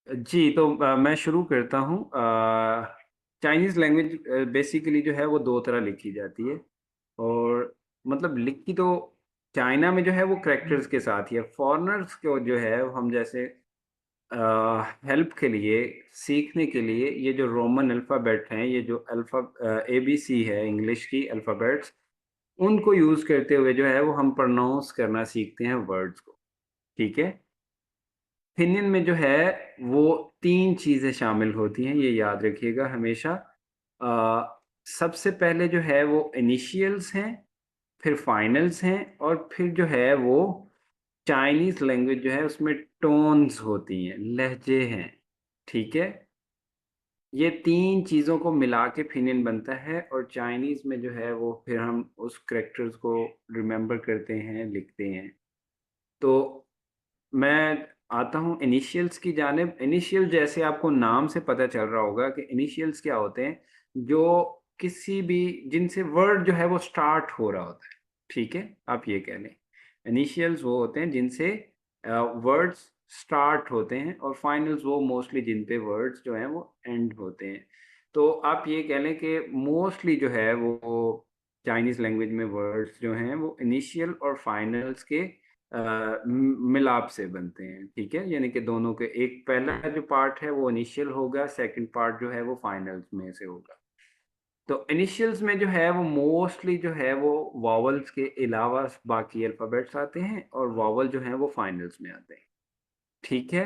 जी, तो मैं शुरू करता हूँ। चाइनीज़ लैंग्वेज बेसिकली जो है वो 2 तरह लिखी जाती है और मतलब लिखी तो चाइना में जो है वो कैरेक्टर्स के साथ ही है। फॉरेनर्स को जो है हम जैसे हेल्प के लिए, सीखने के लिए ये जो रोमन अल्फ़ाबेट हैं, ये जो एबीसी है इंग्लिश की अल्फ़ाबेट्स, उनको यूज़ करते हुए जो है वो हम प्रोनाउंस करना सीखते हैं वर्ड्स को, ठीक है? पिनियन में जो है वो 3 चीज़ें शामिल होती हैं, ये याद रखिएगा हमेशा। सबसे पहले जो है वो इनिशियल्स हैं, फिर फाइनल्स हैं और फिर जो है वो चाइनीज़ लैंग्वेज जो है उसमें टोन्स होती हैं, लहज़े हैं, ठीक है? ये 3 चीज़ों को मिला के पिनियन बनता है और चाइनीज़ में जो है वो फिर हम उस कैरेक्टर्स को रिमेंबर करते हैं, लिखते हैं। तो मैं आता हूँ इनिशियल्स की जानिब। इनिशियल जैसे आपको नाम से पता चल रहा होगा कि इनिशियल्स क्या होते हैं, जो किसी भी जिनसे वर्ड जो है वो स्टार्ट हो रहा होता है, ठीक है? आप ये कह लें। इनिशियल्स वो होते हैं जिनसे वर्ड्स स्टार्ट होते हैं और फाइनल्स वो मोस्टली जिन पे वर्ड्स जो हैं वो एंड होते हैं। तो आप ये कह लें कि मोस्टली जो है वो चाइनीज़ लैंग्वेज में वर्ड्स जो हैं वो इनिशियल और फाइनल्स के मिलाप से बनते हैं, ठीक है? यानी कि दोनों के एक पहला जो पार्ट है वो इनिशियल होगा, सेकंड पार्ट जो है वो फाइनल्स में से होगा। तो इनिशियल्स में जो है वो मोस्टली जो है वो वॉवल्स के अलावा बाकी अल्फ़ाबेट्स आते हैं और वॉवल जो हैं वो फाइनल्स में आते हैं, ठीक है?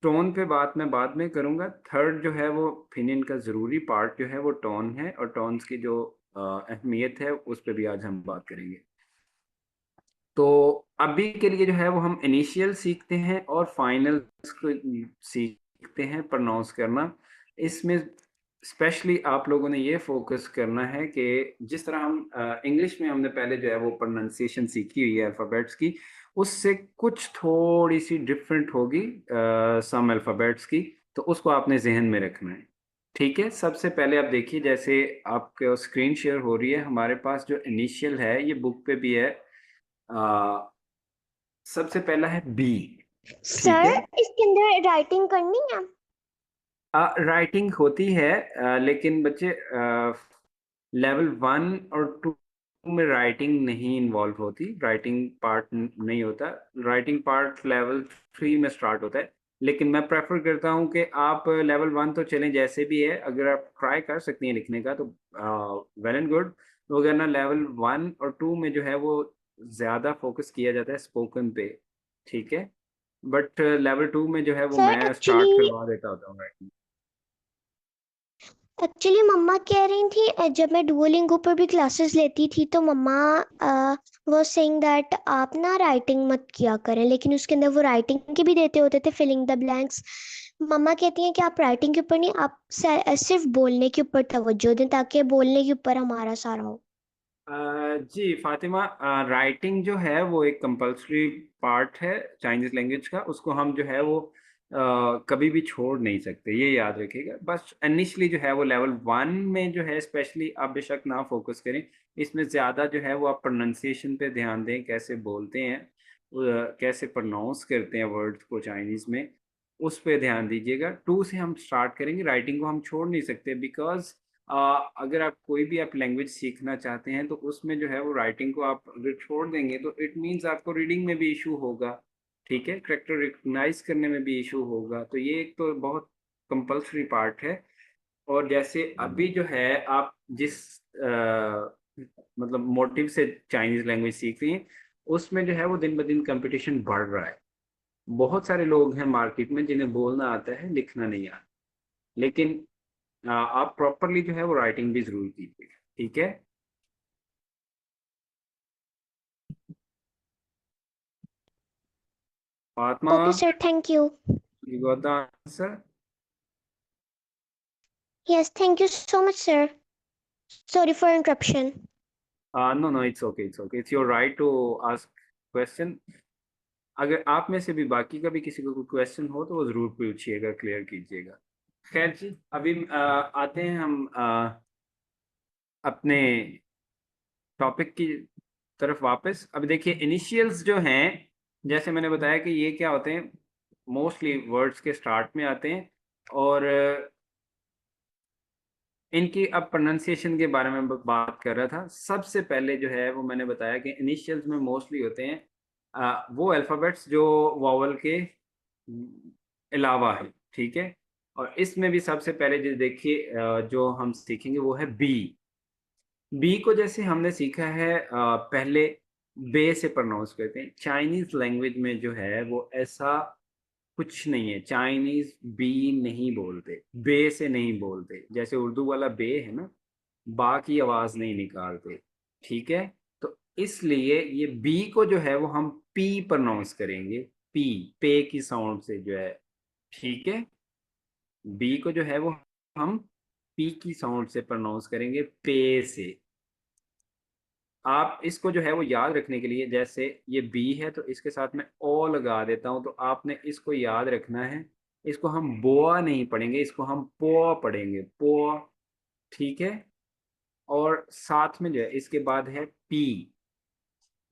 टोन पे बात मैं बाद में करूँगा। थर्ड जो है वो फिनियन का ज़रूरी पार्ट जो है वो टोन है और टोन्स की जो अहमियत है उस पे भी आज हम बात करेंगे। तो अभी के लिए जो है वो हम इनिशियल सीखते हैं और फाइनल्स को सीखते हैं प्रोनाउंस करना। इसमें स्पेशली आप लोगों ने ये फ़ोकस करना है कि जिस तरह हम इंग्लिश में हमने पहले जो है वो प्रोनंसिएशन सीखी हुई है अल्फ़ाबेट्स की, उससे कुछ थोड़ी-सी डिफरेंट होगी सम अल्फ़ाबेट्स की, तो उसको आपने ज़हन में रखना है। ठीक है? सबसे पहले आप देखिए जैसे आपके स्क्रीन शेयर हो रही है, हमारे पास जो इनिशियल है, ये बुक पे भी है। अ, सबसे पहला है बी, ठीक सर है? इसके अंदर राइटिंग करनी है। राइटिंग होती है लेकिन बच्चे लेवल 1 और 2 में राइटिंग नहीं इन्वॉल्व होती, राइटिंग पार्ट नहीं होता। राइटिंग पार्ट लेवल 3 में स्टार्ट होता है। लेकिन मैं प्रेफ़र करता हूँ कि आप लेवल 1 तो चलें जैसे भी है, अगर आप ट्राई कर सकती हैं लिखने का तो वेल एंड गुड। वरना लेवल 1 और 2 में जो है वो ज़्यादा फ़ोकस किया जाता है स्पोकन पे, ठीक है? बट लेवल 2 में जो है वो सर मैं एक्चुअली स्टार्ट करवा देता होता हूँ राइटिंग। एक्चुअली मम्मा कह रही थी जब मैं डुओलिंगो पर भी क्लासेस लेती थी तो मम्मा वो सेइंग दैट आप ना राइटिंग मत किया करें, लेकिन उसके अंदर वो राइटिंग के भी देते होते थे, फिलिंग द ब्लैंक्स। मम्मा कहती हैं कि आप राइटिंग के ऊपर नहीं, आप सिर्फ बोलने के ऊपर तवज्जो दें ताकि बोलने के ऊपर हमारा सारा हो। जी फ़ातिमा, राइटिंग जो है वो एक कंपल्सरी पार्ट है चाइनीज़ लैंग्वेज का, उसको हम जो है वो कभी भी छोड़ नहीं सकते, ये याद रखिएगा। बस इनिशियली जो है वो लेवल 1 में जो है स्पेशली आप बेशक ना फ़ोकस करें, इसमें ज़्यादा जो है वो आप प्रोनंसिएशन पे ध्यान दें, कैसे बोलते हैं कैसे प्रोनाउंस करते हैं वर्ड्स को चाइनीज़ में, उस पे ध्यान दीजिएगा। 2 से हम स्टार्ट करेंगे, राइटिंग को हम छोड़ नहीं सकते बिकॉज़ अगर आप कोई भी आप लैंग्वेज सीखना चाहते हैं तो उसमें जो है वो राइटिंग को आप अगर छोड़ देंगे तो इट मीन्स आपको रीडिंग में भी इशू होगा, ठीक है? कैरेक्टर रिकॉग्नाइज़ करने में भी इशू होगा, तो ये एक तो बहुत कंपल्सरी पार्ट है। और जैसे अभी जो है आप जिस मतलब मोटिव से चाइनीज़ लैंग्वेज सीख रही हैं, उसमें जो है वो दिन-ब-दिन कॉम्पिटिशन बढ़ रहा है। बहुत सारे लोग हैं मार्केट में जिन्हें बोलना आता है, लिखना नहीं आता। लेकिन आप प्रॉपरली जो है वो राइटिंग भी ज़रूर कीजिएगा, ठीक है? Fatima, okay sir, thank you. you got the answer? Yes, thank you so much sir, sorry for interruption. No, no, it's okay, it's okay. It's your right to ask question. अगर आप में से भी बाकी का भी किसी को कोई क्वेश्चन हो तो वो ज़रूर पूछिएगा, क्लियर कीजिएगा। खैर जी, अभी आते हैं हम अपने टॉपिक की तरफ वापस। अब देखिए इनिशियल्स जो हैं, जैसे मैंने बताया कि ये क्या होते हैं, मोस्टली वर्ड्स के स्टार्ट में आते हैं। और इनकी अब प्रोनाउंसिएशन के बारे में बात कर रहा था। सबसे पहले जो है वो मैंने बताया कि इनिशियल्स में मोस्टली होते हैं वो अल्फ़ाबेट्स जो वोवेल के अलावा है, ठीक है? और इसमें भी सबसे पहले जो देखिए जो हम सीखेंगे वो है बी। बी को जैसे हमने सीखा है पहले बे से प्रोनाउंस करते हैं। चाइनीज़ लैंग्वेज में जो है वो ऐसा कुछ नहीं है। चाइनीज़ बी नहीं बोलते, बे से नहीं बोलते। जैसे उर्दू वाला बे है ना, बा की आवाज़ नहीं निकालते, ठीक है? तो इसलिए ये बी को जो है वो हम पी प्रोनाउंस करेंगे, पी, पे की साउंड से जो है, ठीक है? बी को जो है वो हम पी की साउंड से प्रोनाउंस करेंगे, पे से। आप इसको जो है वो याद रखने के लिए, जैसे ये बी है तो इसके साथ मैं ओ लगा देता हूँ, तो आपने इसको याद रखना है। इसको हम बोआ नहीं पढ़ेंगे, इसको हम पोआ पढ़ेंगे, पोआ, ठीक है? और साथ में जो है इसके बाद है पी।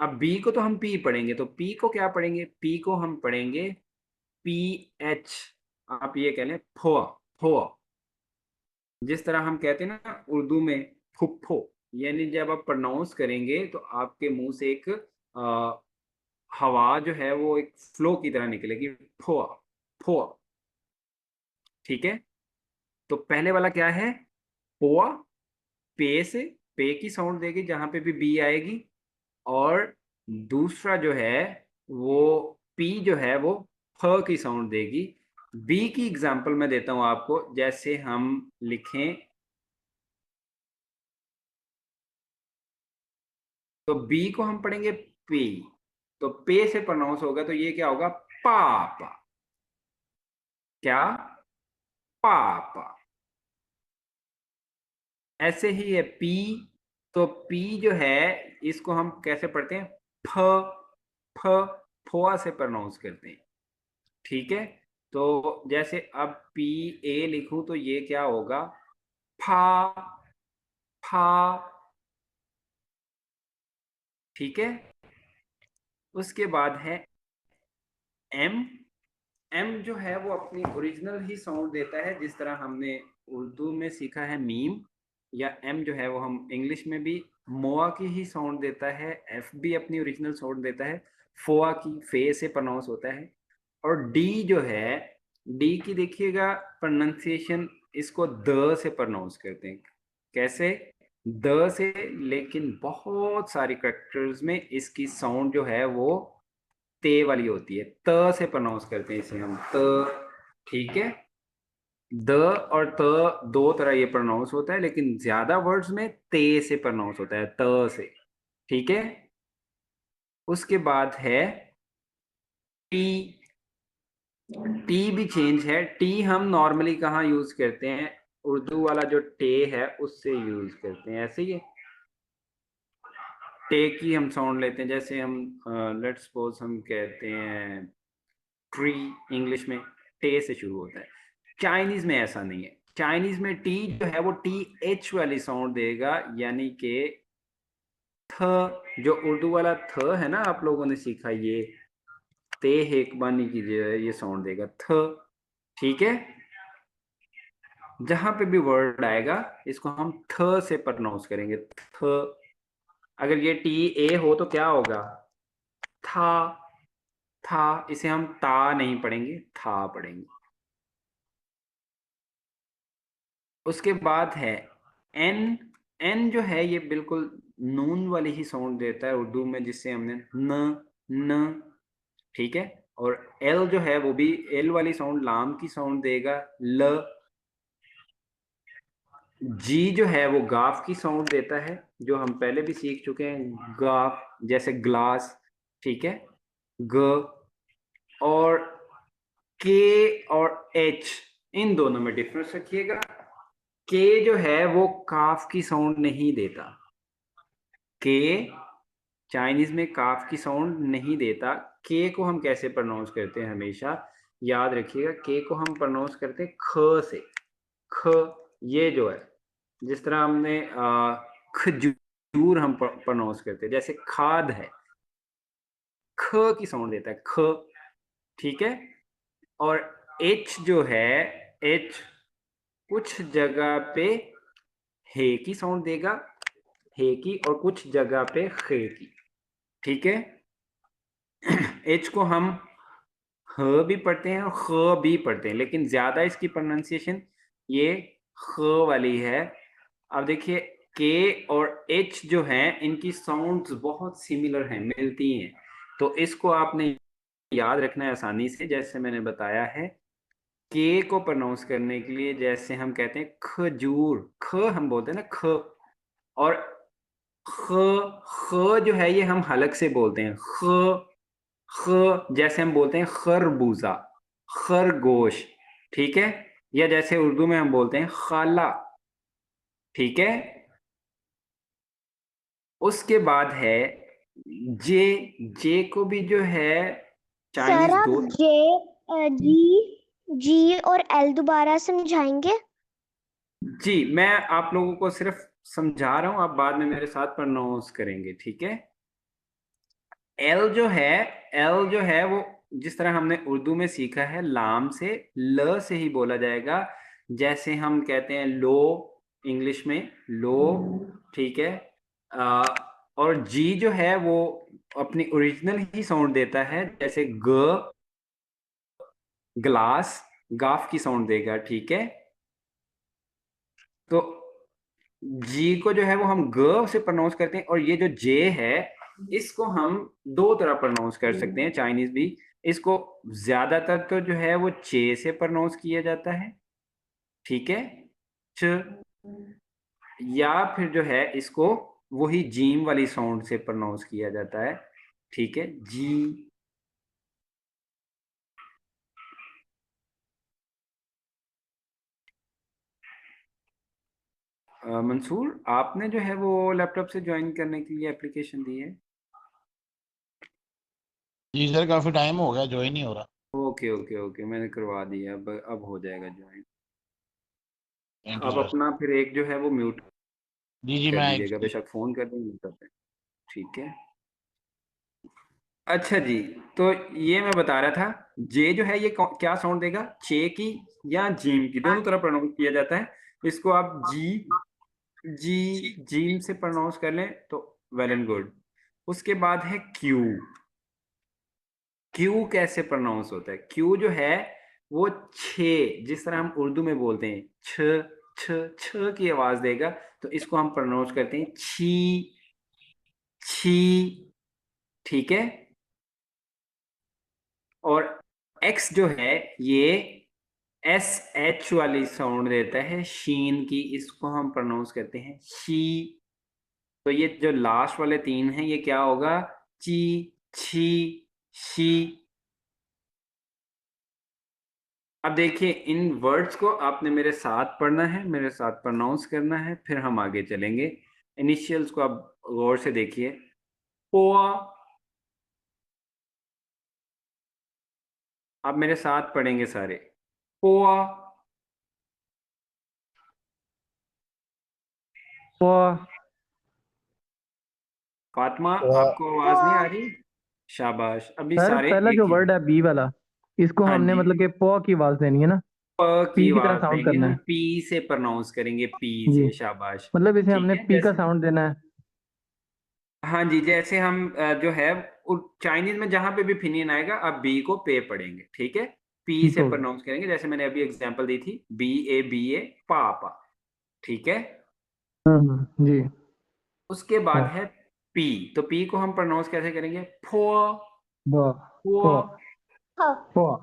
अब बी को तो हम पी पढ़ेंगे, तो पी को क्या पढ़ेंगे? पी को हम पढ़ेंगे पी एच। आप ये कह लें फोआ, फोआ। जिस तरह हम कहते हैं ना उर्दू में फुफ्फो, यानी जब आप प्रोनाउंस करेंगे तो आपके मुंह से एक हवा जो है वो एक फ्लो की तरह निकलेगी, फोआ, फोआ, ठीक है? तो पहले वाला क्या है? पोआ, पे से, पे की साउंड देगी जहां पे भी बी आएगी। और दूसरा जो है वो पी जो है वो फ की साउंड देगी। बी की एग्जांपल मैं देता हूं आपको, जैसे हम लिखें तो बी को हम पढ़ेंगे पे, तो पे से प्रोनाउंस होगा तो ये क्या होगा? पापा। क्या? पापा। ऐसे ही है पी, तो पी जो है इसको हम कैसे पढ़ते हैं? फ, फ, फोआ से प्रोनाउंस करते हैं, ठीक है? तो जैसे अब पी ए लिखूं तो ये क्या होगा? फा, फा, ठीक है? उसके बाद है एम। एम जो है वो अपनी ओरिजिनल ही साउंड देता है, जिस तरह हमने उर्दू में सीखा है मीम, या एम जो है वो हम इंग्लिश में भी मोआ की ही साउंड देता है। एफ भी अपनी ओरिजिनल साउंड देता है, फोआ की, फे से प्रोनाउंस होता है। और डी जो है, डी की देखिएगा प्रोनाउंसिएशन, इसको द से प्रोनाउंस करते हैं। कैसे? द से, लेकिन बहुत सारी करेक्टर्स में इसकी साउंड जो है वो ते वाली होती है, त से प्रोनाउंस करते हैं इसे हम, त, ठीक है? द और त दो तरह ये प्रोनाउंस होता है, लेकिन ज्यादा वर्ड्स में ते से प्रोनाउंस होता है, त से, ठीक है? उसके बाद है टी। टी भी चेंज है। टी हम नॉर्मली कहाँ यूज करते हैं? उर्दू वाला जो टे है उससे यूज करते हैं, ऐसे ही है। टे की हम साउंड लेते हैं, जैसे हम लेट्स सपोज हम कहते हैं ट्री, इंग्लिश में टे से शुरू होता है। चाइनीज में ऐसा नहीं है। चाइनीज में टी जो है वो टी एच वाली साउंड देगा, यानी कि थ, जो उर्दू वाला थ है ना, आप लोगों ने सीखा ये ते हेक बानी की जो है ये साउंड देगा, थ, ठीक है? जहां पे भी वर्ड आएगा इसको हम थ से प्रोनाउंस करेंगे, थ। अगर ये टी ए हो तो क्या होगा? था, था। इसे हम ता नहीं पढ़ेंगे, था पढ़ेंगे। उसके बाद है एन। एन जो है ये बिल्कुल नून वाली ही साउंड देता है उर्दू में, जिससे हमने न, न, ठीक है? और एल जो है वो भी एल वाली साउंड, लाम की साउंड देगा, ल। जी जो है वो गाफ की साउंड देता है, जो हम पहले भी सीख चुके हैं, गाफ, जैसे ग्लास, ठीक है? ग। और के और एच, इन दोनों में डिफरेंस रखिएगा। के जो है वो काफ की साउंड नहीं देता। के चाइनीज में काफ की साउंड नहीं देता। के को हम कैसे प्रोनाउंस करते हैं? हमेशा याद रखिएगा, के को हम प्रोनाउंस करते हैं ख से, ख। ये जो है, जिस तरह हमने खजूर हम प्रोनाउंस करते हैं, जैसे खाद है, ख की साउंड देता है, ख, ठीक है? और एच जो है, एच कुछ जगह पे हे की साउंड देगा, हे की, और कुछ जगह पे खे की। ठीक है। एच को हम ह भी पढ़ते हैं और ख भी पढ़ते हैं, लेकिन ज्यादा इसकी प्रोनाउंसिएशन ये ख वाली है। अब देखिए के और एच जो हैं इनकी साउंड्स बहुत सिमिलर हैं, मिलती हैं। तो इसको आपने याद रखना है आसानी से। जैसे मैंने बताया है, के को प्रोनाउंस करने के लिए जैसे हम कहते हैं खजूर, ख हम बोलते हैं ना, ख। और ख, ख जो है ये हम हलक से बोलते हैं, ख। ख जैसे हम बोलते हैं खरबूजा, खरगोश। ठीक है। या जैसे उर्दू में हम बोलते हैं खाला। ठीक है। उसके बाद है जे। जे को भी जो है सर चाइनीज आप दो। जी जी और एल दोबारा समझाएंगे? जी, मैं आप लोगों को सिर्फ समझा रहा हूं, आप बाद में मेरे साथ प्रोनाउंस करेंगे। ठीक है। एल जो है, एल जो है वो जिस तरह हमने उर्दू में सीखा है, लाम से ल से ही बोला जाएगा। जैसे हम कहते हैं लो, इंग्लिश में लो। ठीक है। आ, और जी जो है वो अपनी ओरिजिनल ही साउंड देता है, जैसे ग, ग्लास, गाफ की साउंड देगा। ठीक है। तो जी को जो है वो हम ग से प्रोनाउंस करते हैं, और ये जो जे है इसको हम दो तरह प्रोनाउंस कर सकते हैं, चाइनीज भी। इसको ज्यादातर तो जो है वो चे से प्रोनाउंस किया जाता है। ठीक है। च। या फिर जो है इसको वही जीम वाली साउंड से प्रोनाउंस किया जाता है। ठीक है, जी। मंसूर, आपने जो है वो लैपटॉप से ज्वाइन करने के लिए एप्लीकेशन दी है? जी सर, काफी टाइम हो गया, ज्वाइन नहीं हो रहा। ओके ओके ओके, मैंने करवा दिया। अब हो जाएगा ज्वाइन। थैंक यू अब सर। अपना फिर एक जो है वो म्यूट जी जी, कर मैं दीजिएगा, बेशक फोन कर देंगे म्यूट पे। ठीक है। अच्छा जी, तो ये मैं बता रहा था, जे जो है ये क्या साउंड देगा, चे की या जीम की, दोनों तरह प्रोनाउंस किया जाता है। इसको आप जी, जी, जीम से प्रोनाउंस कर लें तो वेल एंड गुड। उसके बाद है क्यू। क्यू कैसे प्रोनाउंस होता है? क्यू जो है वो छे, जिस तरह हम उर्दू में बोलते हैं छ, छ, छ की आवाज देगा। तो इसको हम प्रोनाउंस करते हैं छी, छी। ठीक है। और एक्स जो है ये एस एच वाली साउंड देता है, शीन की। इसको हम प्रोनाउंस करते हैं शी। तो ये जो लास्ट वाले तीन हैं ये क्या होगा, ची, छी, शी। अब देखिए, इन वर्ड्स को आपने मेरे साथ पढ़ना है, मेरे साथ प्रोनाउंस करना है, फिर हम आगे चलेंगे। इनिशियल्स को आप गौर से देखिए। पोआ। आप मेरे साथ पढ़ेंगे सारे। पोआ। वाह। फातिमा, वाह। आपको आवाज नहीं आ रही? शाबाश। अभी सर सारे पहला एक जो ही। वर्ड है बी वाला, इसको हाँ हमने जी, मतलब कि पॉ की आवाज देनी है ना, प की पी की तरह आवाज साउंड देंगे करना हम, है। पी से प्रोनाउंस करेंगे, पी जी, से। शाबाश। मतलब इसे ठीक हमने है। पी का जैसे, साउंड देना है। हाँ जी, जैसे हम जो है चाइनीज में जहां पे भी फिनियन आएगा आप बी को पे पढ़ेंगे। ठीक है। पी ठीक से हो गया। प्रोनाउंस करेंगे, जैसे मैंने अभी एग्जांपल दी थी, बी ए पापा। ठीक है। जी। उसके बाद वाह। है पी। तो पी को हम प्रोनाउंस कैसे करेंगे, फो, वाह। फो, वाह। वाह।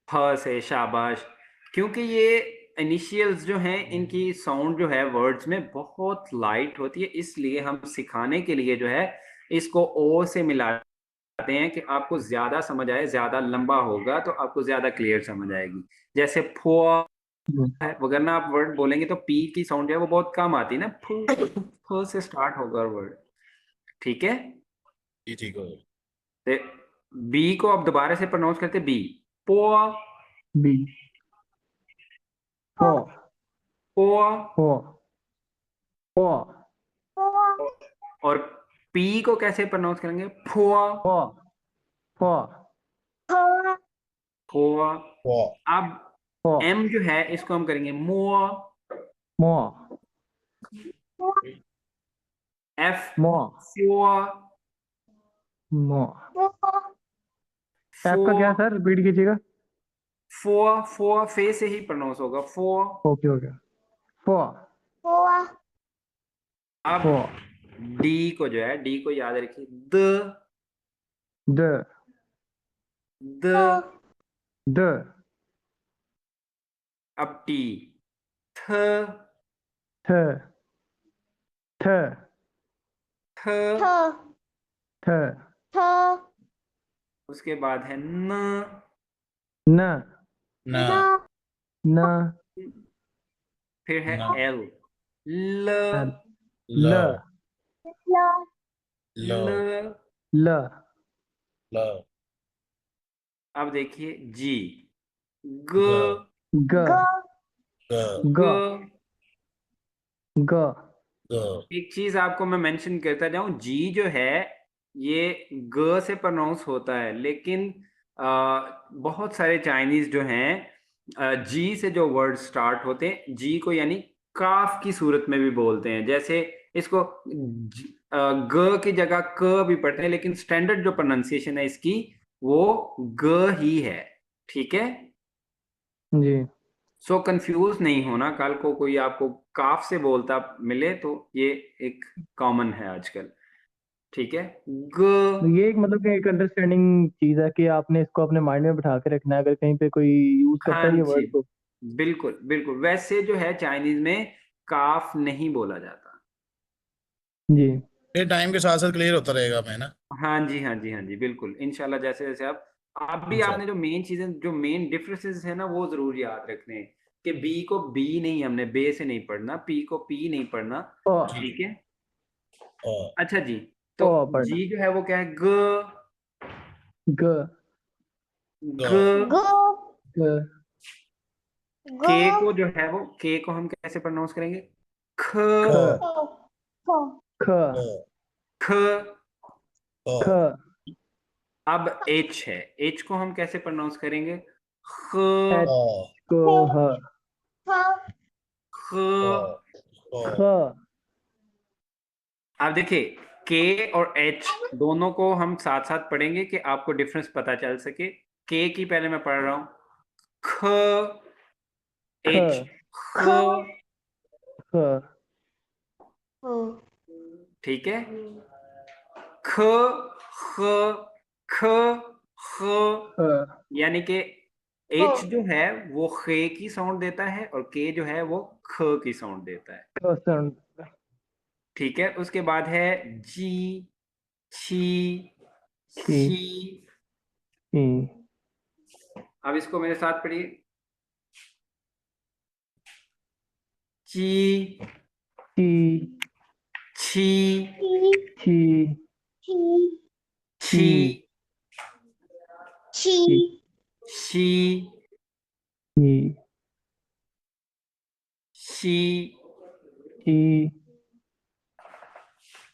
फ से। शाबाश। क्योंकि ये इनिशियल्स जो हैं इनकी साउंड जो है वर्ड्स में बहुत लाइट होती है, इसलिए हम सिखाने के लिए जो है इसको ओ से मिलाते हैं कि आपको ज्यादा समझ आए। ज्यादा लंबा होगा तो आपको ज्यादा क्लियर समझ आएगी। जैसे फो जी। है, वरना आप वर्ड बोलेंगे तो पी की साउंड जो है वो बहुत कम आती है ना, फू, फ से स्टार्ट होगा वर्ड। ठीक है। जी ठीक हो। तो बी को अब दोबारा से प्रोनाउंस करते, बी, पो, बी। पॉ। पो। पॉ। पॉ। और पी को कैसे प्रोनाउंस करेंगे, फुआ, पॉ। पॉ। फोर। फो अब four, एम जो है इसको हम करेंगे मोर। more, F more, four. more. App का फोर क्या है सर, रिपीट कीजिएगा। फोर फोर फे से ही प्रोनाउंस होगा फोर। Okay okay. four, अब four, डी को जो है, डी को याद रखिए, द the, द। the, अब टी, थ the, the, थ। the, उसके बाद है न, न, न न, फिर है न एल, ल ल ल, ल ल। ल, ल अब देखिए जी, ग ग ग, ग ग, ग। ग, ग एक चीज आपको मैं मेंशन करता जाऊं, जी जो है ये ग से प्रोनाउंस होता है, लेकिन बहुत सारे चाइनीज जो हैं जी से जो वर्ड स्टार्ट होते हैं, जी को यानी काफ की सूरत में भी बोलते हैं। जैसे इसको ग की जगह क भी पढ़ते हैं, लेकिन स्टैंडर्ड जो प्रोनाउंसिएशन है इसकी वो ग ही है। ठीक है। जी। सो कंफ्यूज नहीं होना, कल को कोई आपको काफ से बोलता मिले तो ये एक कॉमन है आजकल। ठीक है। तो ग। ये एक मतलब कि एक अंडरस्टैंडिंग चीज है कि आपने इसको अपने माइंड में बिठा के रखना है, अगर कहीं पे कोई यूज करता हाँ है ये जी, वर्ड को। बिल्कुल बिल्कुल। वैसे जो है चाइनीज में काफ नहीं बोला जाता। जी ये टाइम के साथ साथ क्लियर होता रहेगा मैं ना। हाँ जी, हाँ जी, हाँ जी, बिल्कुल इंशाल्लाह। जैसे जैसे आप भी, इंशाल्लाह। आपने जो मेन चीजें, जो मेन डिफरेंसेस है ना, वो जरूर याद रखने हैं कि बी को बी नहीं, हमने बे से नहीं पढ़ना, पी को पी नहीं पढ़ना। ओ, ठीक है। ओ अच्छा जी, तो ओ पढ़ना। जी जो है वो क्या है, ग ग, ग ग। ग, के को जो है वो, के को हम कैसे प्रोनाउंस करेंगे, ख ख ख, ख ख। ख, अब एच है, एच को हम कैसे प्रोनाउंस करेंगे, ख एच, ओ को, ह, ख। ओ ख, अब देखिए, के और एच दोनों को हम साथ साथ पढ़ेंगे कि आपको डिफरेंस पता चल सके। के की पहले मैं पढ़ रहा हूं, ख ख, एच, ख। ख, ठीक है। ख ख ख ख, ख, यानी कि एच जो है वो खे की साउंड देता है और के जो है वो ख की साउंड देता है। ख साउंड। ठीक है। उसके बाद है जी, छी, छी, सी। छी, अब इसको मेरे साथ पढ़िए, ची, ची, छी, छी, छी, छी, छी, शी, छी, शी। छी।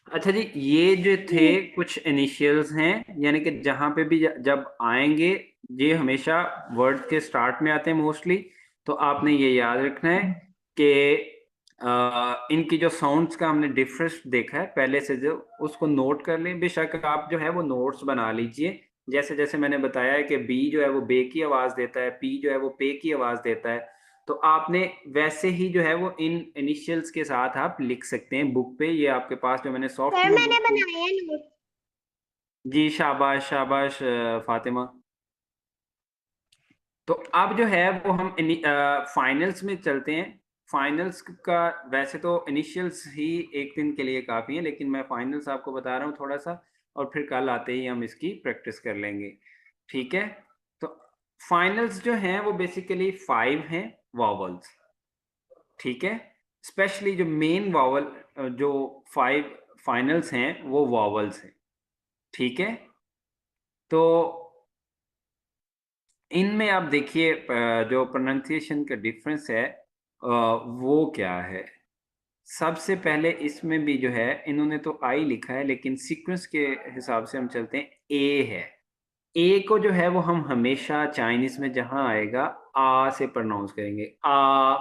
अच्छा जी, ये जो थे कुछ इनिशियल्स हैं, यानी कि जहां पे भी जब आएंगे, ये हमेशा वर्ड के स्टार्ट में आते हैं मोस्टली। तो आपने ये याद रखना है कि इनकी जो साउंड्स का हमने डिफरेंस देखा है पहले से, जो उसको नोट कर लें। बेशक आप जो है वो नोट्स बना लीजिए। जैसे जैसे मैंने बताया है कि बी जो है वो बे की आवाज देता है, पी जो है वो पे की आवाज देता है। तो आपने वैसे ही जो है वो इन इनिशियल्स के साथ आप लिख सकते हैं बुक पे। ये आपके पास जो मैंने सॉफ्ट सर मैंने नोटबुक, बनाया नोट। जी शाबाश शाबाश फातिमा। तो अब जो है वो हम फाइनल्स में चलते हैं। फाइनल्स का वैसे तो इनिशियल्स ही एक दिन के लिए काफ़ी है, लेकिन मैं फाइनल्स आपको बता रहा हूँ थोड़ा सा, और फिर कल आते ही हम इसकी प्रैक्टिस कर लेंगे। ठीक है। तो फाइनल्स जो हैं वो बेसिकली 5 हैं वॉवल्स। ठीक है। स्पेशली जो मेन वॉवल, जो 5 फाइनल्स हैं वो वॉवल्स हैं। ठीक है। तो इनमें आप देखिए जो प्रोनाउंसिएशन का डिफरेंस है वो क्या है। सबसे पहले इसमें भी जो है, इन्होंने तो आई लिखा है, लेकिन सीक्वेंस के हिसाब से हम चलते हैं, ए है। ए को जो है वो हम हमेशा चाइनीज में जहां आएगा आ से प्रोनाउंस करेंगे, आ।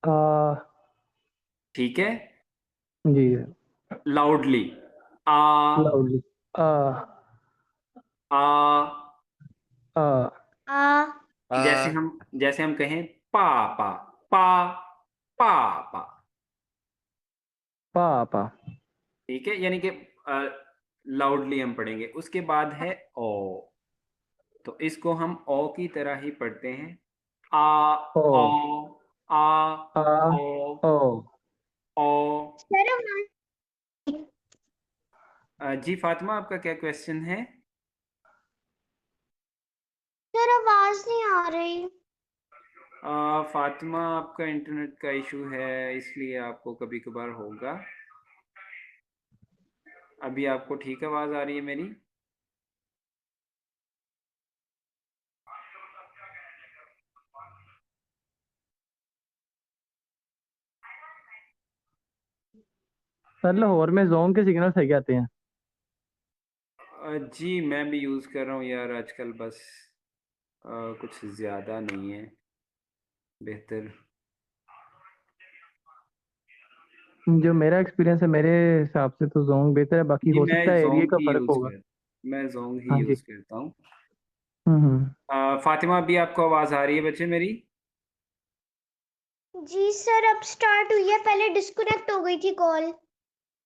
आ ठीक है, जी लाउडली, आ। लाउडली आ आ आ आ जैसे हम कहें पापा, पा, पापा। पापा ठीक है, यानी कि लाउडली हम पढ़ेंगे। उसके बाद है ओ, तो इसको हम ओ की तरह ही पढ़ते हैं, आ, ओ ओ, आ, आ ओ, ओ ओ। सर आवाज जी फातिमा, आपका क्या क्वेश्चन है? सर आवाज नहीं आ रही। फातिमा, आपका इंटरनेट का इशू है, इसलिए आपको कभी कभार होगा। अभी आपको ठीक आवाज आ रही है मेरी? सर लाहौर में जोंग के सिग्नल सही आते हैं। जी मैं भी यूज़ कर रहा हूँ यार आजकल, बस कुछ ज़्यादा नहीं है बेहतर। जो मेरा एक्सपीरियंस है मेरे हिसाब से तो जोंग बेहतर है, बाकी जी हो सकता है एरिया का फर्क होगा। मैं जोंग ही हाँ जी। यूज़ करता हूँ। हम्म। फातिमा, अभी आपको आवाज़ आ रही है बच्चे मेरी? जी सर अब स्टार्ट हुई है, पहले डिस्कनेक्ट हो गई थी कॉल।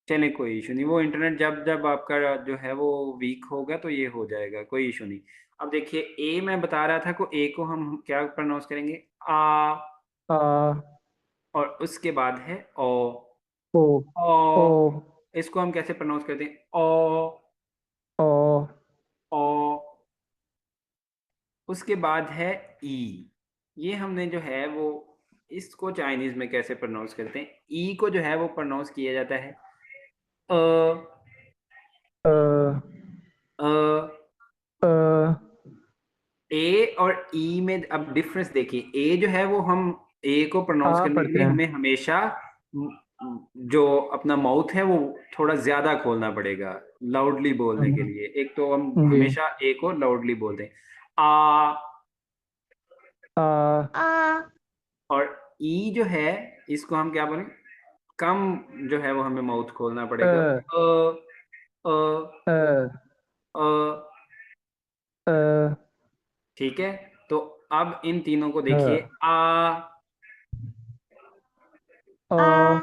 चले कोई इशू नहीं, वो इंटरनेट जब जब आपका जो है वो वीक होगा तो ये हो जाएगा, कोई इशू नहीं। अब देखिए, ए मैं बता रहा था को ए को हम क्या प्रोनाउंस करेंगे, आ। आ और उसके बाद है ओ, ओ ओ ओ। इसको हम कैसे प्रोनाउंस करते हैं, ओ, ओ ओ। उसके बाद है ई। ये हमने जो है वो इसको चाइनीज में कैसे प्रोनाउंस करते हैं, ई को जो है वो प्रोनाउंस किया जाता है अ, अ अ। अ ए और ई में अब डिफरेंस देखिए, ए जो है वो हम ए को प्रोनाउंस आ करने के पढ़ते लिए हैं। हमें हमेशा जो अपना माउथ है वो थोड़ा ज्यादा खोलना पड़ेगा लाउडली बोलने के लिए। एक तो हम जी हमेशा ए को लाउडली बोलते हैं, आ। आ आ और ई जो है इसको हम क्या बोलें, कम जो है वो हमें माउथ खोलना अ पड़ेगा, अ, अ अ। अ ठीक है, तो अब इन तीनों को अ देखिए, आ, ओ आ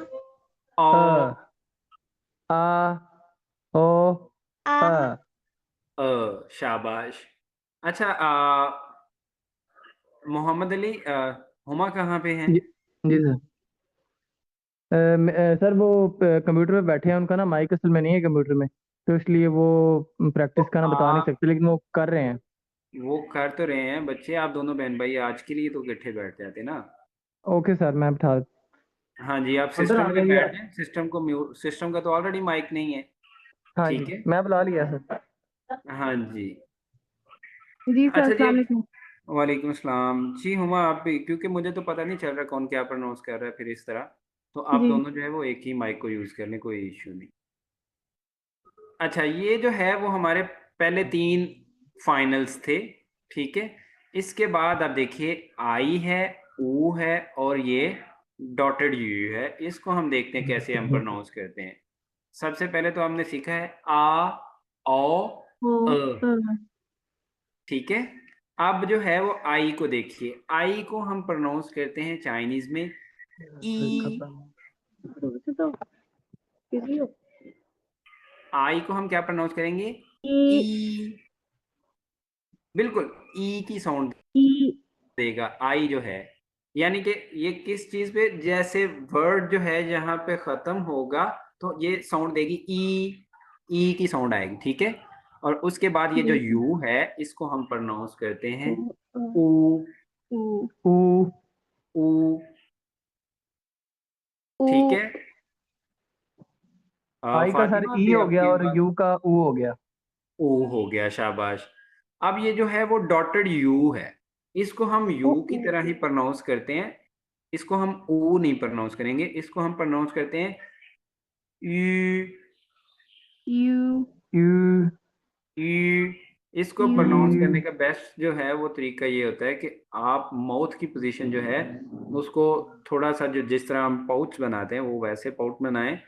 अ ओ, आ ओ आ अ शाबाश। अच्छा, मोहम्मद अली, हुमा कहाँ पे हैं? जी जी सर। सर वो कंप्यूटर पे बैठे हैं, उनका ना माइक असल में नहीं है कंप्यूटर में, तो इसलिए वो तो प्रैक्टिस करना बता नहीं सकते, लेकिन वो कर रहे हैं। वो कर तो रहे हैं बच्चे, आप दोनों बहन भाई आज के लिए तो इकट्ठे बैठ जाते ना। ओके सर, मैं बैठा। हाँ जी, आप अंदर आ सिस्टम पे जाइए बैठ आप। जाएं, सिस्टम को म्यूट, सिस्टम का तो ऑलरेडी माइक नहीं है। हाँ जी, ठीक है, मैं बुला लिया सर। हाँ जी। जी सर, अच्छा जी, अस्सलाम वालेकुम। वालेकुम सलाम जी। हुमा, आप भी, क्योंकि मुझे तो पता नहीं चल रहा कौन क्या प्रोनाउंस कर रहा है फिर इस तरह, तो आप जी दोनों जो है वो एक ही माइक को यूज़ कर लें, कोई इशू नहीं। अच्छा, ये जो है वो हमारे पहले 3 फाइनल्स थे। ठीक है, इसके बाद आप देखिए, आई है, ऊ है, और ये डॉटेड यू है। इसको हम देखते हैं कैसे हम प्रोनाउंस करते हैं। सबसे पहले तो हमने सीखा है आ, ओ, ओ अ। अ, ठीक है, अब जो है वो आई को देखिए, आई को हम प्रोनाउंस करते हैं चाइनीज में ई। वैसे तो इजी हो। आई को हम क्या प्रोनाउंस करेंगे, ई ई। बिल्कुल ई की साउंड ई देगा आई जो है, यानी कि ये किस चीज पे, जैसे वर्ड जो है जहां पे खत्म होगा तो ये साउंड देगी ई की साउंड आएगी। ठीक है, और उसके बाद ये जो ठीक है। यू है इसको हम प्रोनाउंस करते हैं ओ अ, ऊ, ऊ ऊ ऊ। ऊ ठीक है, आई का सर फातिमा, ई अभी हो गया आपकी और आवाज, यू का ऊ हो गया। ऊ हो गया, शाबाश। अब ये जो है वो डॉटेड यू है, इसको हम ओ यू की तरह ही प्रोनाउंस करते हैं। इसको हम ऊ नहीं प्रोनाउंस करेंगे, इसको हम प्रोनाउंस करते हैं यू, यू यू यू। इसको प्रोनाउंस करने का बेस्ट जो है वो तरीका ये होता है कि आप माउथ की पोजीशन जो है उसको थोड़ा सा, जो जिस तरह हम पाउच बनाते हैं वो वैसे पाउच बनाएं,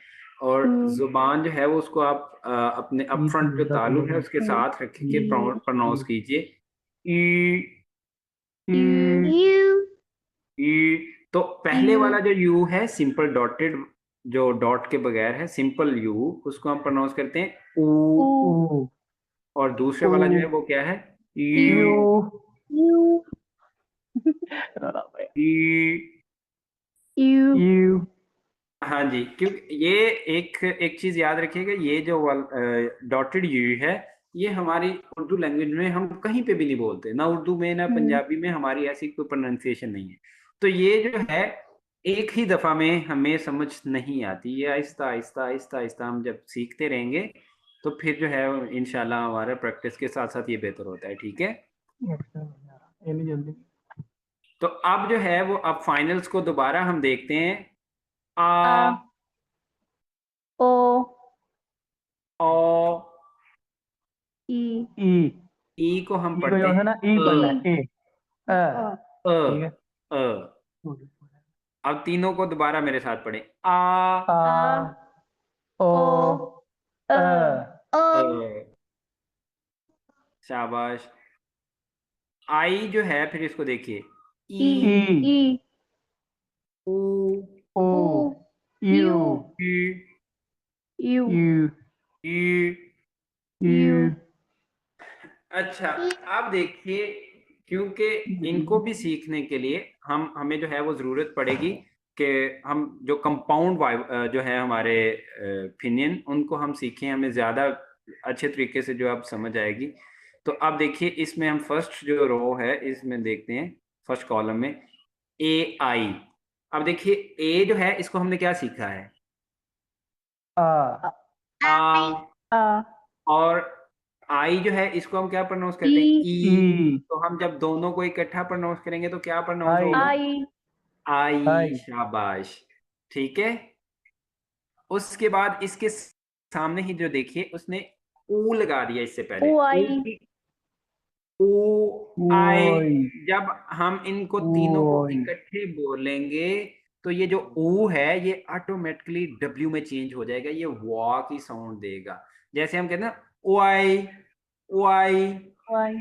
और जुबान जो है वो उसको आप अपने अप फ्रंट जो तालु है उसके साथ रख के प्रोनाउंस कीजिए। ई यू ई। तो पहले वाला जो यू है सिंपल डॉटेड, जो डॉट के बगैर है, सिंपल यू, उसको हम प्रोनाउंस करते हैं ऊ। ऊ और दूसरे वाला जो है वो क्या है? You. U E. U you हाँ जी, क्योंकि ये एक चीज याद रखिएगा, ये जो डॉटेड यू है ये हमारी उर्दू लैंग्वेज में हम कहीं पे भी नहीं बोलते, ना उर्दू में ना पंजाबी में हमारी ऐसी कोई प्रोनाउंसिएशन नहीं है। तो ये जो है एक ही दफा में हमें समझ नहीं आती, ये आहिस्ता आहिस्ता आहिस्ता आहिस्ता हम जब सीखते रहेंगे तो फिर जो है इंशाल्लाह हमारा प्रैक्टिस के साथ साथ ये बेहतर होता है। ठीक है, ये नहीं जल्दी तो अब जो है वो अब फाइनल्स को दोबारा हम देखते हैं। आ, ओ ओ, ई ई ई को हम ई को पढ़ते जो है हैं ना ई पढ़ना है ए ठीक है अ। अब तीनों को दोबारा मेरे साथ पढ़ें। आ, आ ओ अ अ। ओ शाबाश। आई जो है फिर इसको देखिए, ई ई, ई ऊ, O U E, U U E. U अच्छा, अब देखिए, क्योंकि इनको भी सीखने के लिए हमें जो है वो जरूरत पड़ेगी कि हम जो कंपाउंड जो है हमारे फिनियन, उनको हम सीखें, हमें ज्यादा अच्छे तरीके से जो अब समझ आएगी। तो अब देखिए, इसमें हम फर्स्ट जो रो है इसमें देखते हैं, फर्स्ट कॉलम में ए आई। अब देखिए ए जो है इसको हमने क्या सीखा है? आ आ। आ और आई जो है इसको हम क्या प्रोनाउंस करते हैं? ई। ई तो हम जब दोनों को इकट्ठा प्रोनाउंस करेंगे तो क्या प्रोनाउंस आई होगा? आई आई। आई शाबाश, ठीक है। उसके बाद इसके सामने ही जो देखिए उसने ऊ लगा दिया इससे पहले, ओ ऊ आई की ऊ आई। ओई जब हम इनको तीनों को ओई इकट्ठे बोलेंगे तो ये जो ऊ है ये ऑटोमेटिकली डब्ल्यू में चेंज हो जाएगा, ये वा की साउंड देगा। जैसे हम कहते हैं ना ओआई ओआई, वाई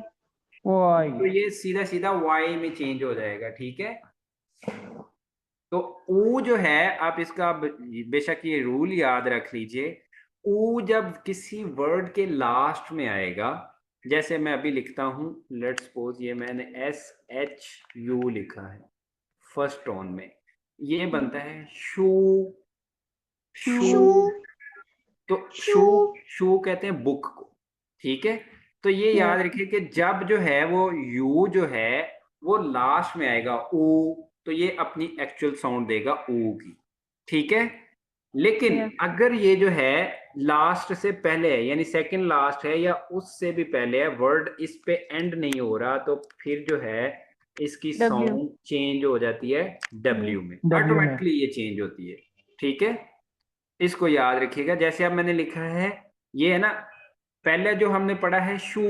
ओई तो ये सीधा सीधा वाई में चेंज हो जाएगा। ठीक है, तो ऊ जो है आप इसका बेशक ये रूल याद रख लीजिए, ऊ जब किसी वर्ड के लास्ट में आएगा, जैसे मैं अभी लिखता हूं, लेट्स सपोज ये मैंने SHU लिखा है फर्स्ट टोन में, ये बनता है शू। शू, शू तो शू शू कहते हैं बुक को। ठीक है, तो ये याद रखिए कि जब जो है वो यू जो है वो लास्ट में आएगा ऊ, तो ये अपनी एक्चुअल साउंड देगा ऊ की। ठीक है, लेकिन अगर ये जो है लास्ट से पहले है, यानी सेकंड लास्ट है या उससे भी पहले है, वर्ड इस पे एंड नहीं हो रहा, तो फिर जो है इसकी साउंड चेंज हो जाती है डब्ल्यू में, W में ऑटोमेटिकली ये चेंज होती है। ठीक है, इसको याद रखिएगा। जैसे अब मैंने लिखा है, ये है ना, पहले जो हमने पढ़ा है शू,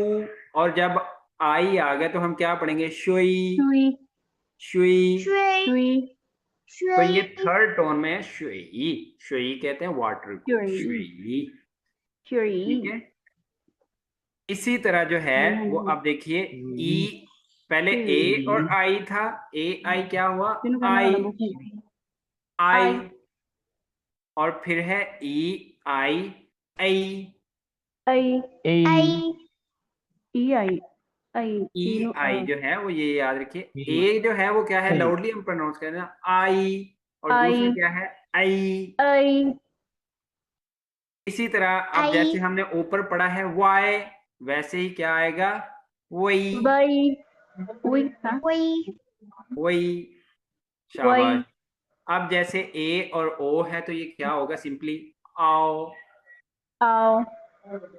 और जब आई आ गया तो हम क्या पढ़ेंगे? Shuey Shuey Shuey. श्वे शुई तो ये थर्ड टोन में है शुई। शुई कहते हैं वाटर को, शुई। शुई। शुई ठीक है, इसी तरह जो है वो अब देखिए, ई पहले ए और आई था, ए आई क्या हुआ? आई आई। और फिर है ई आई आई। आई ए आई ई आई आई ई तीनों आई जो है वो ये याद रखिए, ए जो है वो क्या है? आई। लाउडली हम प्रोनाउंस करते हैं आई, और आई दूसरा क्या है? आई। आई इसी तरह अब जैसे आई हमने ऊपर पढ़ा है वाई, वैसे ही क्या आएगा? वही वाई वही हाँ वही वही। वाई शाबाश। अब जैसे ए और ओ है तो ये क्या होगा? सिंपली आओ आओ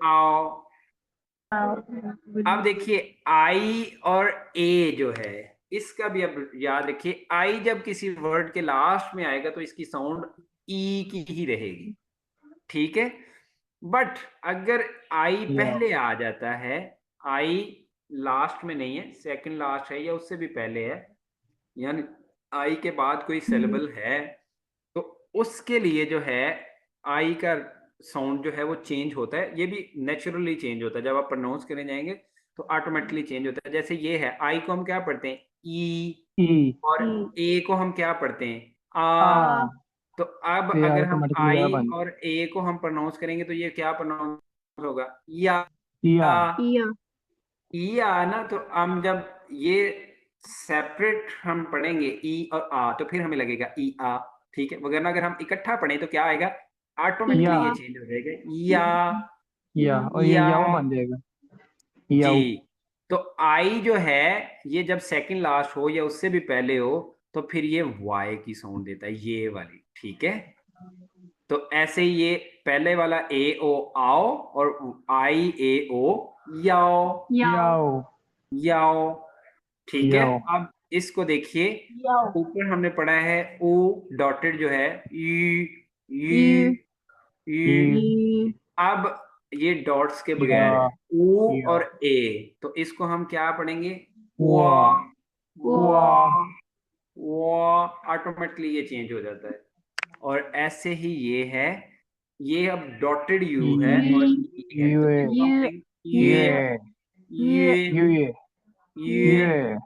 आओ। आओ अब देखिए आई और ए जो है इसका भी अब याद रखिए, आई जब किसी वर्ड के लास्ट में आएगा तो इसकी साउंड ई की ही रहेगी। ठीक है, बट अगर आई या पहले आ जाता है, आई लास्ट में नहीं है, सेकंड लास्ट है या उससे भी पहले है, यानी आई के बाद कोई सिलेबल है, तो उसके लिए जो है आई का साउंड जो है वो चेंज होता है। ये भी नेचुरली चेंज होता है, जब आप प्रोनाउंस करने जाएंगे तो ऑटोमेटिकली चेंज होता है। जैसे ये है, आई को हम क्या पढ़ते हैं, ई, ई, और ई, ए को हम क्या पढ़ते हैं, आ। आ, तो अब ये अगर हम ऑटोमेटिकली आ आई बन और ए को हम प्रोनाउंस करेंगे तो ये क्या प्रोनाउंस होगा, या। या, या, ई आ ना, तो हम जब ये सेपरेट हम पढ़ेंगे ई और आ, तो फिर हमें लगेगा ई आ, ठीक है। वगरना अगर हम इकट्ठा पढ़ें तो क्या आएगा, या, ऑटोमेटिकली ये चेंज हो जाएगा, या, और ये या। याओ बन जाएगा, याओ। जी, तो आई जो है ये जब सेकंड लास्ट हो या उससे भी पहले हो तो फिर ये वाई की साउंड देता है, ये वाली, ठीक है। तो ऐसे ही ये पहले वाला ए ओ आओ, और आई ए ओ याओ, याओ, याओ, याओ, ठीक है। याओ, अब इसको देखिए, याओ, ऊपर हमने पढ़ा है ओ डॉटेड जो है, यू, यू, यू, यू। ई, अब ये डॉट्स के बगैर या, है, ओ या, और ए, तो इसको हम क्या पढ़ेंगे, वा, वा, वा, वा, वा, ऑटोमेटिकली ये चेंज हो जाता है। और ऐसे ही ये है, ये अब डॉटेड यू है और ई है, तो ये, इसको हम ये, पढ़ेंगे ये, ये, ये, ये, ये,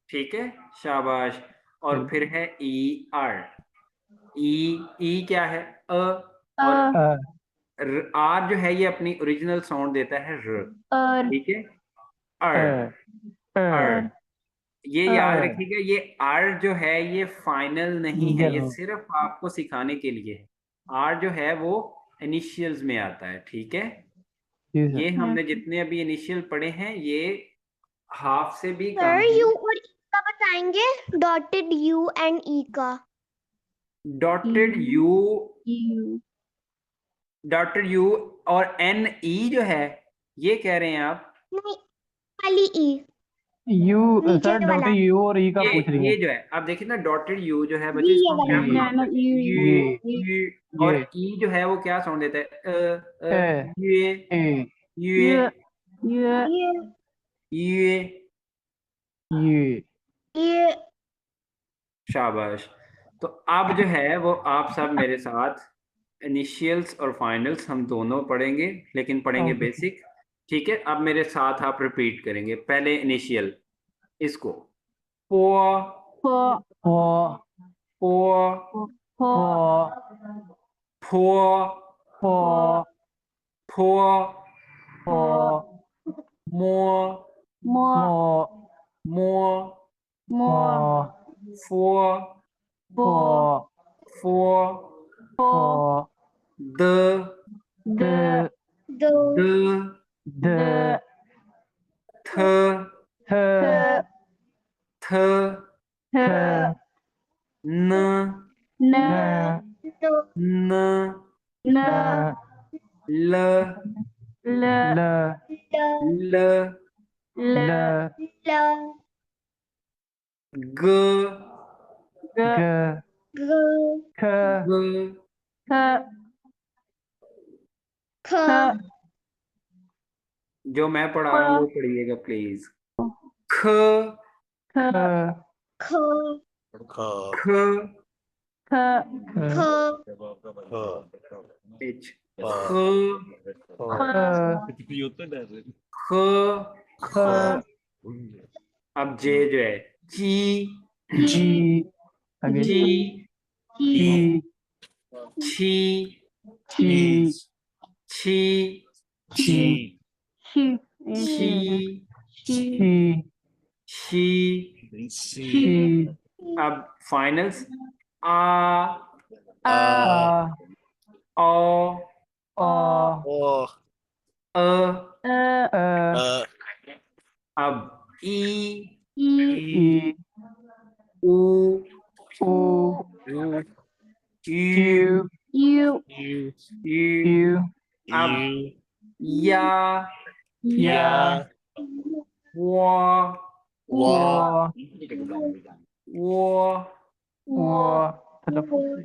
ठीक है, शाबाश। और फिर है ई आर, ई, ई क्या है, अ, और अ, आर जो है ये अपनी ओरिजिनल साउंड देता है र, अर, ठीक है, अर, अर। ये याद रखिएगा, ये आर जो है ये फाइनल नहीं है, ये सिर्फ आपको सिखाने के लिए है। आर जो है वो इनिशियल्स में आता है, ठीक है। ये हमने जितने अभी इनिशियल पढ़े हैं ये हाफ से भी कम सर है। यू और ई का बताएंगे, डॉटेड यू एंड ई का। Dotted you, you, dotted you और एन ई जो है, ये कह रहे हैं आप, नहीं, खाली ई, यू, नीचे सर वाला। डॉट यू और ई का ये पूछ रही ये है। जो है, आप देखिए ना, डॉटेड यू जो है बच्चे, इसको हम क्या वाला। प्रोनाउंस ना, करते हैं, यू, ये, और ई जो है वो क्या साउंड देता है, ये, ए, ये, यू, ये, ये, ये शाबाश। तो अब जो है वो आप सब मेरे साथ इनिशियल्स और फाइनल्स हम दोनों पढ़ेंगे, लेकिन पढ़ेंगे Okay. बेसिक, ठीक है। अब मेरे साथ आप रिपीट करेंगे, पहले इनिशियल, इसको पो, फो, फो, पो, फो, फो, फो, फो, फो, मो, मो, मो, मो, फो, फो, फो, फो, द, द, दो, द, द, थ, थ, थ, थ, न, न, दो, न, न, ल, ल, ल, ल, ल, ल, ग, ग, ग, ग, ख, ग, ख, ख, ख, जो मैं पढ़ा रहा हूँ वो पढ़िएगा प्लीज। ख, ख, ख, ख, ख, ख, ख, एच, ख, ख, ख, ख, अब जे जो है, ची, जी, आगे, ची, ची, छी, छी, छी, छी, शी, छी, शी, शी। छी, अब फाइनल्स, आ, आ, आ, ओ, ओ, ओ, अ। अ, अब ई, ई, ई, उ, ऊ, you, you, you, you. You, अब या, या, वो, वा, वो। वो,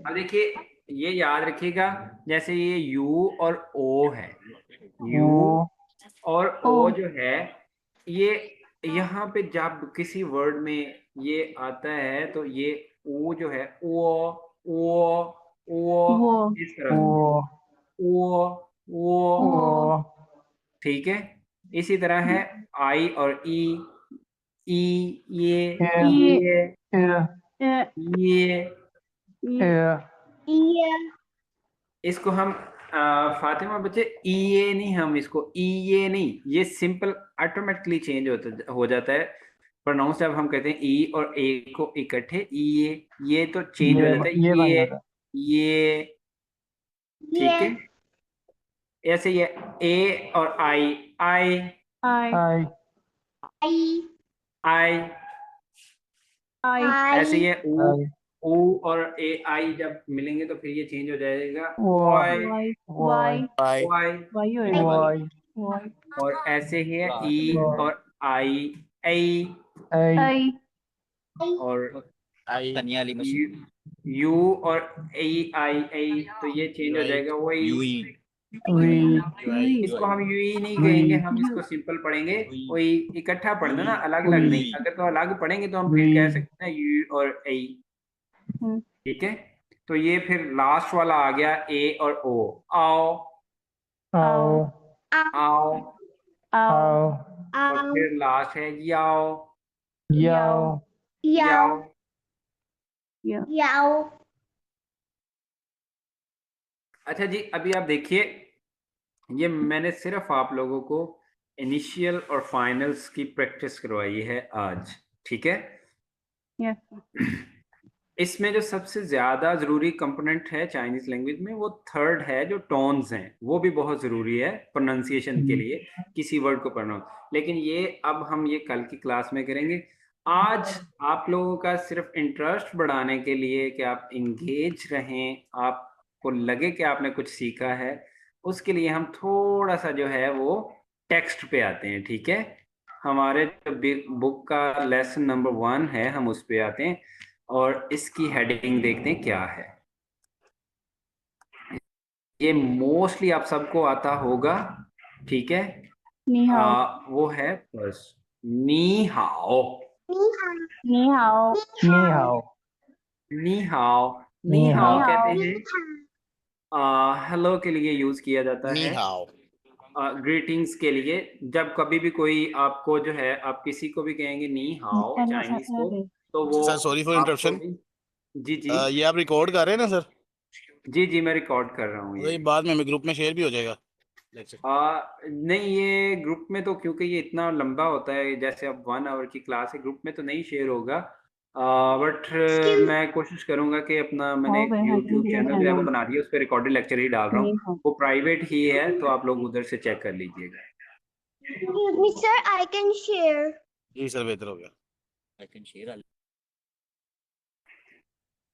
अब देखिए, ये याद रखिएगा, जैसे ये यू और ओ है, यू वो, और ओ ओ। जो है ये यहाँ पे जब किसी वर्ड में ये आता है तो ये ओ जो है वो। इस तरह वो वो वो ठीक है। इसी तरह है आई और ई ये ये। ये ये Yeah. इसको हम फातिमा बच्चे ये नहीं, हम इसको ये नहीं, ये सिंपल ऑटोमेटिकली चेंज हो जाता है प्रोनाउंस। जब हम कहते हैं ई और ए को इकट्ठे ये तो चेंज हो जाता है ये बन जाता है। ये ठीक है। ऐसे ये ए और आई आई आई। आई आई आई। ऐसे ये आई ओ और ए आई जब मिलेंगे तो फिर ये चेंज हो जाएगा Y Y. Y Y. Y Y होएगा। Y Y. और ऐसे ही है ई वाई और आई आई आई आई। और आई यू और आई तो ये चेंज हो जाएगा वही। वी इसको हम यू ही नहीं वी कहेंगे, हम इसको सिंपल पढ़ेंगे। वही इकट्ठा पढ़ना ना, अलग अलग नहीं। अगर तो अलग पढ़ेंगे तो हम फिर कह सकते हैं यू और आई। ठीक है, तो ये फिर लास्ट वाला आ गया ए और ओ। आओ आओ आओ आओ और फिर लास्ट है याओ याओ याओ। अच्छा जी, अभी आप देखिए, ये मैंने सिर्फ आप लोगों को इनिशियल और फाइनल्स की प्रैक्टिस करवाई है आज, ठीक है। यस। इसमें जो सबसे ज्यादा जरूरी कंपोनेंट है चाइनीज लैंग्वेज में वो थर्ड है, जो टोन्स हैं, वो भी बहुत जरूरी है प्रोनाउंसिएशन के लिए, किसी वर्ड को प्रोनाउंस। लेकिन ये अब हम ये कल की क्लास में करेंगे। आज आप लोगों का सिर्फ इंटरेस्ट बढ़ाने के लिए कि आप इंगेज रहें, आपको लगे कि आपने कुछ सीखा है, उसके लिए हम थोड़ा सा जो है वो टेक्स्ट पे आते हैं, ठीक है। हमारे बुक का लेसन नंबर 1 है, हम उस पे आते हैं और इसकी हेडिंग देखते हैं क्या है। ये मोस्टली आप सबको आता होगा, ठीक है। नी हाओ। वो है बस नी हाओ नी हाओ। नी हाओ नी हाओ नी नी हाओ हाओ कहते हैं हेलो के लिए यूज किया जाता नी है, हाओ ग्रीटिंग्स के लिए। जब कभी भी कोई आपको जो है, आप किसी को भी कहेंगे नी हाओ चाइनीज को, तो वो सर सॉरी फॉर आपको इंटरप्शन। जी जी ये आप रिकॉर्ड कर रहे हैं ना सर? जी जी मैं रिकॉर्ड कर रहा हूँ ये बाद में ग्रुप में शेयर भी हो जाएगा लेक्चर। नहीं, ये ग्रुप में तो क्योंकि ये इतना लंबा होता है, जैसे अब 1 आवर की क्लास है, ग्रुप में तो नहीं शेयर होगा। बट मैं कोशिश करूंगा कि अपना मैंने एक यूट्यूब चैनल जो है वो बना दिया, उस पर रिकॉर्डेड लेक्चर ही डाल रहा हूँ, वो प्राइवेट ही है, तो आप लोग उधर से चेक कर लीजिएगा। Excuse me, sir. I can share. जी सर, बेहतर हो गया।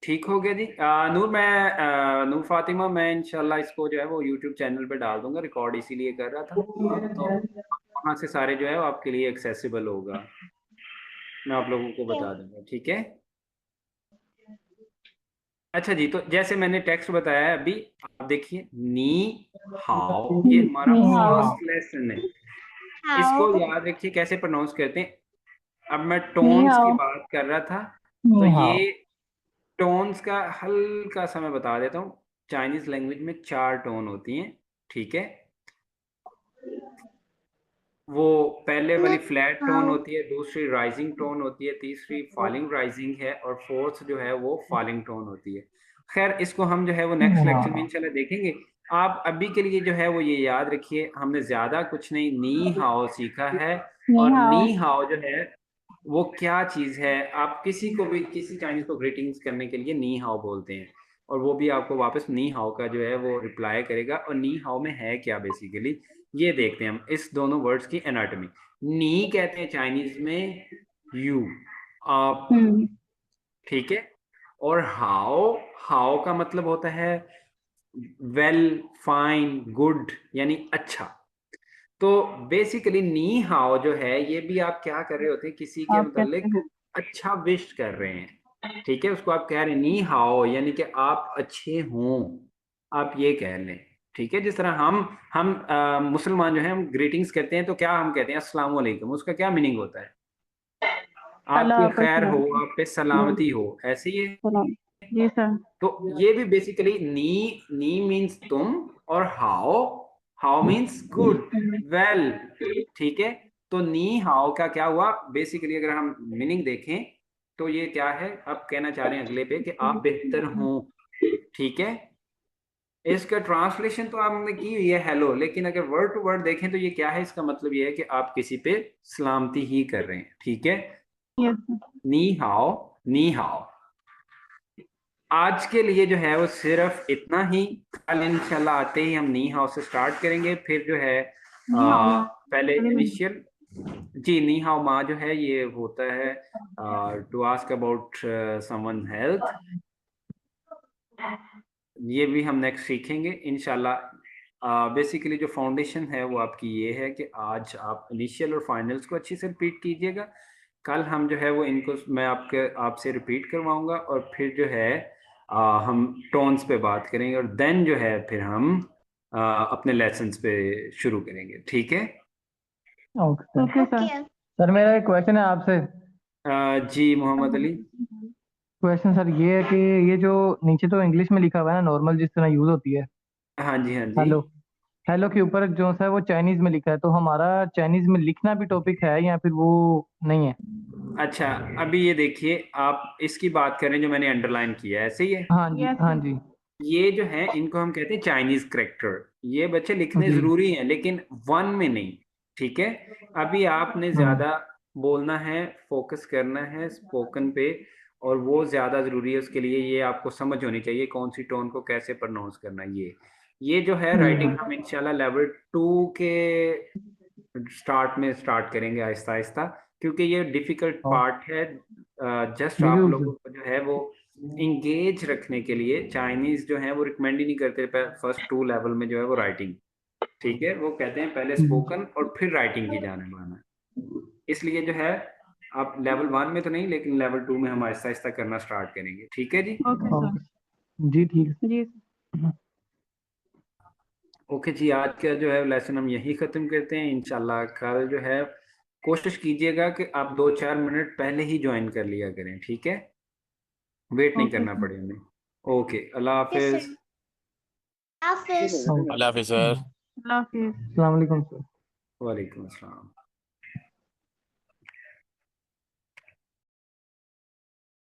ठीक हो गया जी। नूर, नूर फातिमा, मैं इंशाल्लाह इसको जो है वो यूट्यूब चैनल पे डाल दूंगा, रिकॉर्ड इसीलिए कर रहा था, तो वहाँ से सारे जो है वो आपके लिए एक्सेसिबल होगा, मैं आप लोगों को बता दूंगा, ठीक है। अच्छा जी, तो जैसे मैंने टेक्स्ट बताया है अभी, आप देखिए नी हाओ, ये हमारा फर्स्ट लेसन है। इसको याद रखिए कैसे प्रोनाउंस करते हैं। अब मैं टोन्स की बात कर रहा था, तो नी हाओ ये टोन्स का हल्का सा मैं बता देता हूँ। चाइनीज लैंग्वेज में 4 टोन होती हैं, ठीक है। वो पहले वाली फ्लैट टोन होती है, दूसरी राइजिंग टोन होती है, तीसरी फॉलिंग राइजिंग है, और फोर्थ जो है वो फॉलिंग टोन होती है। खैर, इसको हम जो है वो नेक्स्ट लेक्चर में इंशाल्लाह देखेंगे। आप अभी के लिए जो है वो ये याद रखिए, हमने ज्यादा कुछ नहीं, नी हाओ सीखा है। और नी हाओ जो है वो क्या चीज है, आप किसी को भी, किसी चाइनीज को ग्रीटिंग्स करने के लिए नी हाओ बोलते हैं, और वो भी आपको वापस नी हाओ का जो है वो रिप्लाई करेगा। और नी हाओ में है क्या बेसिकली, ये देखते हैं हम इस दोनों वर्ड्स की एनाटॉमी। नी कहते हैं चाइनीज में यू, आप, ठीक है। और हाओ, हाओ का मतलब होता है वेल, फाइन, गुड, यानी अच्छा। तो बेसिकली नी हाओ जो है, ये भी आप क्या कर रहे होते हैं, किसी के मतलब अच्छा विश कर रहे हैं, ठीक है। उसको आप कह रहे हैं नी हाओ, यानी कि आप अच्छे हों, आप ये कह लें, ठीक है, जिस तरह हम मुसलमान जो है हम ग्रीटिंग्स कहते हैं, तो क्या हम कहते हैं अस्सलाम वालेकुम, उसका क्या मीनिंग होता है? अल्लाह आपकी आपका खैर हो, सलाम। आप पे सलामती हो, ऐसे ही है। सलाम। जी सर। तो ये भी बेसिकली नी मीन्स तुम, और हाउ मीन्स गुड, वेल, ठीक है। तो नी हाउ का क्या हुआ, बेसिकली अगर हम मीनिंग देखें तो ये क्या है, अब कहना चाह रहे हैं अगले पे कि आप बेहतर हो, ठीक है। इसका ट्रांसलेशन तो आपने की हुई है हेलो, लेकिन अगर वर्ड टू वर्ड देखें तो ये क्या है, इसका मतलब ये है कि आप किसी पे सलामती ही कर रहे हैं, ठीक है। Yes sir. नी हाओ। आज के लिए जो है वो सिर्फ इतना ही। कल इंशाल्लाह आते ही हम नी हाउ से स्टार्ट करेंगे, फिर जो है नी हाउ मा। पहले इनिशियल, जी नी हाउ मा जो है ये होता है to ask about someone health, ये भी हम नेक्स्ट सीखेंगे इंशाल्लाह। बेसिकली जो फाउंडेशन है वो आपकी ये है कि आज आप इनिशियल और फाइनल्स को अच्छे से रिपीट कीजिएगा। कल हम जो है वो इनको मैं आपसे रिपीट करवाऊंगा, और फिर जो है हम टोन्स पे बात करेंगे, और देन जो है फिर हम अपने लेसन्स पे शुरू करेंगे, ठीक है। Okay sir. Okay sir. Okay sir मेरा एक क्वेश्चन है आपसे। जी मोहम्मद अली। क्वेश्चन सर ये है कि ये जो नीचे तो इंग्लिश में लिखा हुआ है ना, नॉर्मल जिस तरह यूज होती है, हाँ जी, हाँ जी। हेलो, हेलो के ऊपर जो है वो चाइनीज में लिखा है, तो हमारा चाइनीज में लिखना भी टॉपिक है या फिर वो नहीं है? अच्छा, अभी ये देखिए, आप इसकी बात करें जो मैंने अंडरलाइन किया है, ऐसे ही है। हाँ जी, यस हाँ सर। जी। ये जो है इनको हम कहते हैं चाइनीज करेक्टर। ये बच्चे लिखने जी। जरूरी हैं लेकिन वन में नहीं, ठीक है। अभी आपने ज्यादा बोलना है, फोकस करना है स्पोकन पे, और वो ज्यादा जरूरी है। उसके लिए ये आपको समझ होनी चाहिए कौन सी टोन को कैसे प्रोनाउंस करना है। ये जो है राइटिंग हम इंशाल्लाह लेवल 2 के स्टार्ट करेंगे आहिस्ता आहिस्ता, क्योंकि ये डिफिकल्ट पार्ट है। जस्ट आप बिल्कुल लोगों सर। को जो है वो इंगेज रखने के लिए चाइनीज जो है वो रिकमेंड ही नहीं करते फर्स्ट 2 लेवल में जो है वो राइटिंग, ठीक है। वो कहते हैं पहले स्पोकन और फिर राइटिंग की जाने वाला। इसलिए जो है आप लेवल 1 में तो नहीं, लेकिन लेवल 2 में हम आहिस्ता आहिस्ता करना स्टार्ट करेंगे, ठीक है जी। Okay sir. जी ठीक है। जी ओके जी, आज का जो है लेसन हम यही ख़त्म करते हैं। इंशाल्लाह कल जो है कोशिश कीजिएगा कि आप 2-4 मिनट पहले ही ज्वाइन कर लिया करें, ठीक है, वेट नहीं ओके करना सर। पड़े हमें। ओके, अल्लाह यस हाफिज। सर। हाफिज। अल्लाह हाफिज सर। अल्लाह हाफिज। अस्सलाम वालेकुम सर। वालेकुम अस्सलाम।